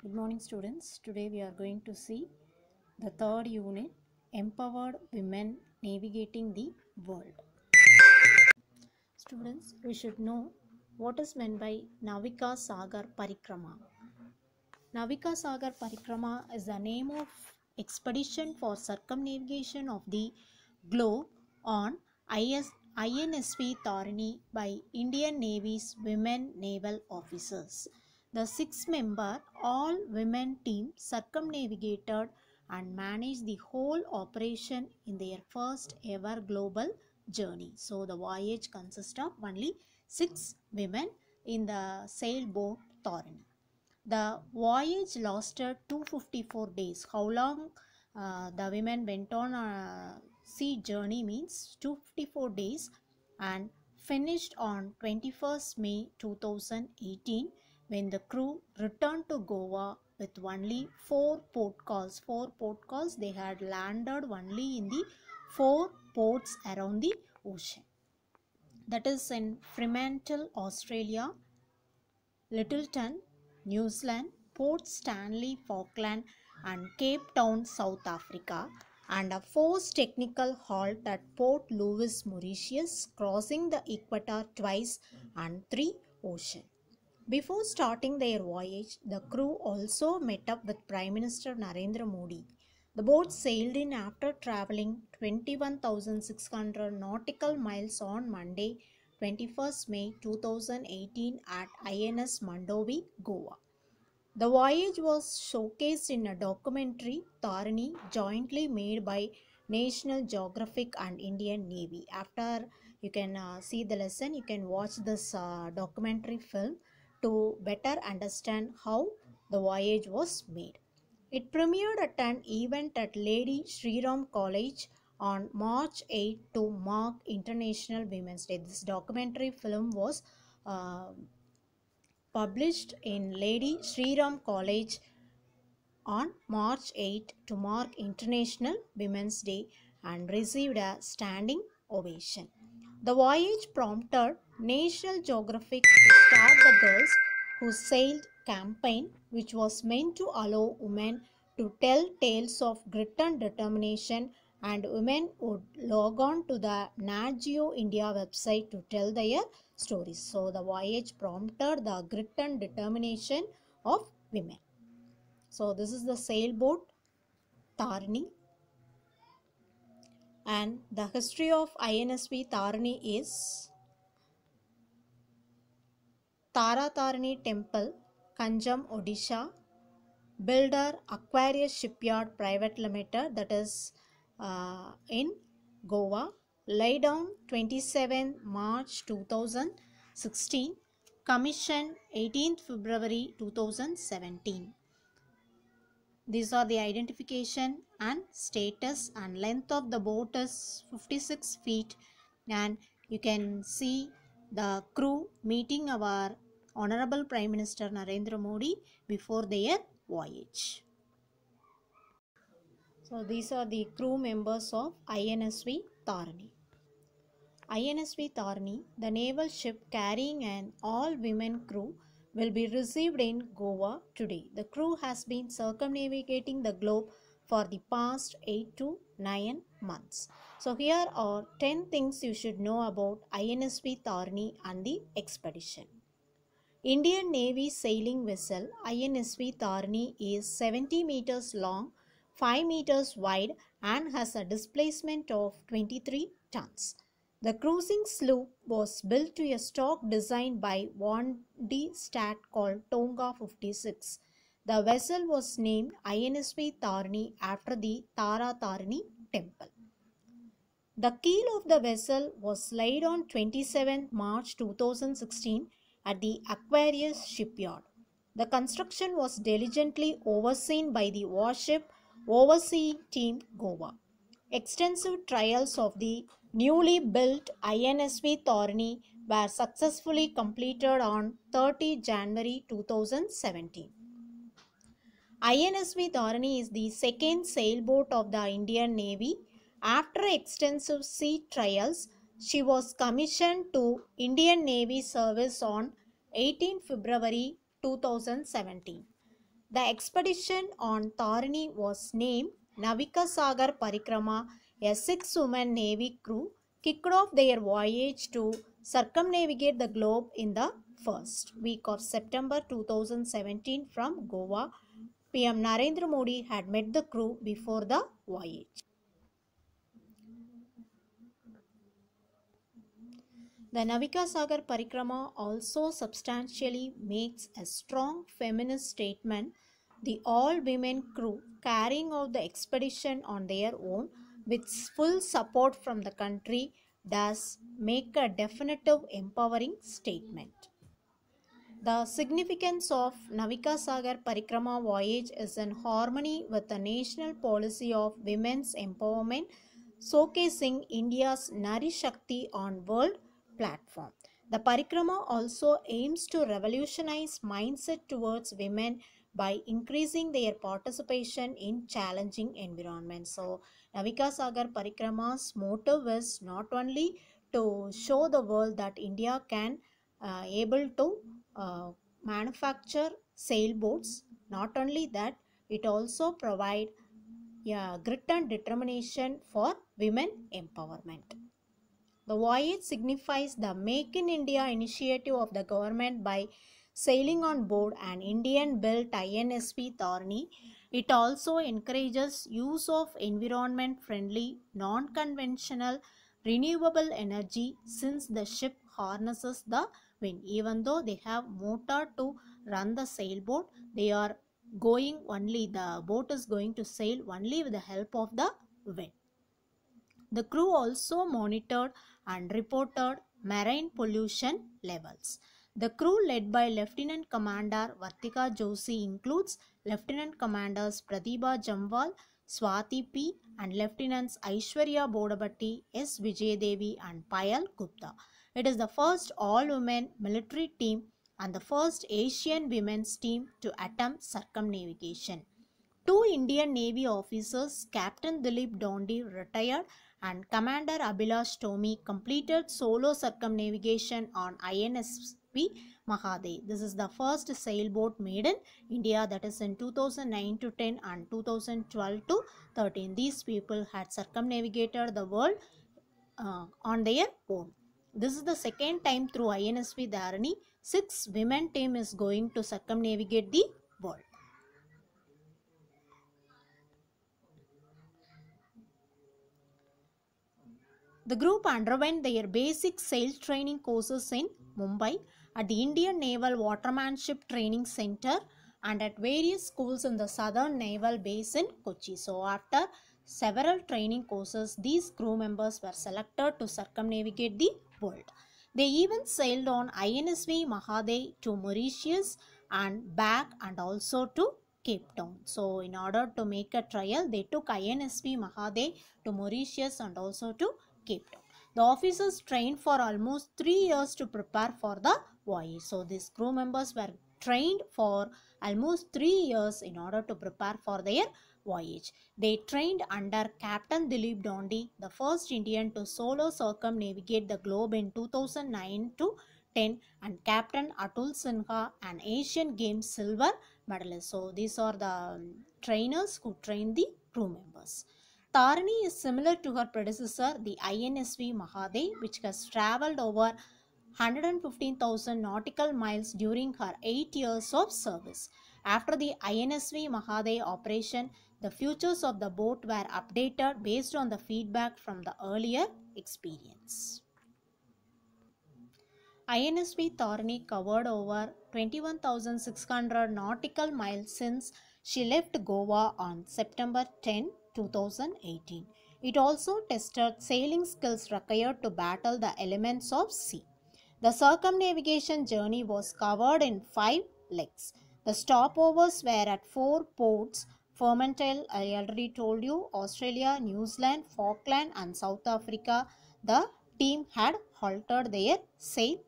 Good morning, students. Today we are going to see the third unit, Empowered Women Navigating the World. Students, we should know what is meant by Navika Sagar Parikrama. Navika Sagar Parikrama is the name of expedition for circumnavigation of the globe on INSV Tarini by Indian Navy's women naval officers. The six-member all-women team circumnavigated and managed the whole operation in their first ever global journey. So the voyage consists of only 6 women in the sailboat Tarini. The voyage lasted 254 days. How long the women went on a sea journey means 254 days and finished on 21st May 2018 when the crew returned to Goa with only 4 port calls. 4 port calls, they had landed only in the 4 ports around the ocean. That is in Fremantle, Australia, Littleton, New Zealand, Port Stanley, Falkland, and Cape Town, South Africa, and a forced technical halt at Port Louis, Mauritius, crossing the equator twice and 3 oceans. Before starting their voyage, the crew also met up with Prime Minister Narendra Modi. The boat sailed in after traveling 21,600 nautical miles on Monday, 21st May 2018 at INS Mandovi, Goa. The voyage was showcased in a documentary, Tarini, jointly made by National Geographic and Indian Navy. After you can see the lesson, you can watch this documentary film to better understand how the voyage was made. It premiered at an event at Lady Shri Ram College on March 8 to mark International Women's Day. This documentary film was published in Lady Shri Ram College on March 8 to mark International Women's Day and received a standing ovation. The voyage prompted National Geographic to start the Girls Who Sailed campaign, which was meant to allow women to tell tales of grit and determination, and women would log on to the Nat Geo India website to tell their stories. So the voyage prompted the grit and determination of women. So this is the sailboat Tarini, and the history of INSV Tarini is Tara Tarini Temple, Kanjam, Odisha, builder Aquarius Shipyard Private Limited, that is in Goa, laid down 27 March 2016, commission 18th February 2017. These are the identification and status, and length of the boat is 56 feet, and you can see the crew meeting our Honorable Prime Minister Narendra Modi before their voyage. So these are the crew members of INSV Tarini. INSV Tarini, the naval ship carrying an all-women crew, will be received in Goa today. The crew has been circumnavigating the globe for the past 8 to 9 months. So here are 10 things you should know about INSV Tarini and the expedition. Indian Navy sailing vessel INSV Tarini is 70 meters long, 5 meters wide, and has a displacement of 23 tons. The cruising sloop was built to a stock designed by Van de Stad called Tonga 56. The vessel was named INSV Tarini after the Tara Tarini temple. The keel of the vessel was laid on 27 March 2016 at the Aquarius shipyard. The construction was diligently overseen by the Warship Overseeing Team Goa. Extensive trials of the newly built INSV Tarini were successfully completed on 30 January 2017. INSV Tarini is the second sailboat of the Indian Navy. After extensive sea trials, she was commissioned to Indian Navy service on 18 February 2017. The expedition on Tarini was named Navika Sagar Parikrama. A 6-woman Navy crew kicked off their voyage to circumnavigate the globe in the first week of September 2017 from Goa. PM Narendra Modi had met the crew before the voyage. The Navika Sagar Parikrama also substantially makes a strong feminist statement. The all-women crew carrying out the expedition on their own with full support from the country does make a definitive empowering statement. The significance of Navika Sagar Parikrama voyage is in harmony with the national policy of women's empowerment, showcasing India's Nari Shakti on world platform. The Parikrama also aims to revolutionize mindset towards women by increasing their participation in challenging environments. So, Navika Sagar Parikrama's motive is not only to show the world that India can able to manufacture sailboats. Not only that, it also provide grit and determination for women empowerment. The voyage signifies the Make in India initiative of the government by sailing on board an Indian-built INSV Tarini. It also encourages use of environment-friendly, non-conventional, renewable energy since the ship harnesses the wind. Even though they have motor to run the sailboat, they are the boat is going to sail only with the help of the wind. The crew also monitored and reported marine pollution levels. The crew led by Lieutenant Commander Vartika Joshi includes Lieutenant Commanders Pratibha Jamwal, Swati P and Lieutenants Aishwarya Bodabatti, S. Vijay and Payal Gupta. It is the first all-women military team and the first Asian women's team to attempt circumnavigation. Two Indian Navy officers, Captain Dilip Dondi, retired, and Commander Abhilash Tomi completed solo circumnavigation on INSV Mahadev. This is the first sailboat made in India, that is in 2009 to 10 and 2012 to 13. These people had circumnavigated the world on their own. This is the second time through INSV Dharani, 6 women team is going to circumnavigate the world. The group underwent their basic sail training courses in Mumbai at the Indian Naval Watermanship Training Center and at various schools in the Southern Naval Base in Kochi. So after several training courses, these crew members were selected to circumnavigate the world. They even sailed on INSV Mahadev to Mauritius and back and also to Cape Town. So in order to make a trial, they took INSV Mahadev to Mauritius and also to Cape Town. The officers trained for almost 3 years to prepare for the voyage. So these crew members were trained for almost 3 years in order to prepare for their voyage. They trained under Captain Dilip Dondi, the first Indian to solo circumnavigate the globe in 2009 to 10, and Captain Atul Sinha, an Asian Games silver medalist. So these are the trainers who trained the crew members. Tarini is similar to her predecessor, the INSV Mahadev, which has travelled over 115,000 nautical miles during her 8 years of service. After the INSV Mahadev operation, the features of the boat were updated based on the feedback from the earlier experience. INSV Tarini covered over 21,600 nautical miles since she left Goa on September 10, 2018. It also tested sailing skills required to battle the elements of sea. The circumnavigation journey was covered in 5 legs. The stopovers were at 4 ports: Fremantle, I already told you, Australia, New Zealand, Falkland and South Africa. The team had halted their sail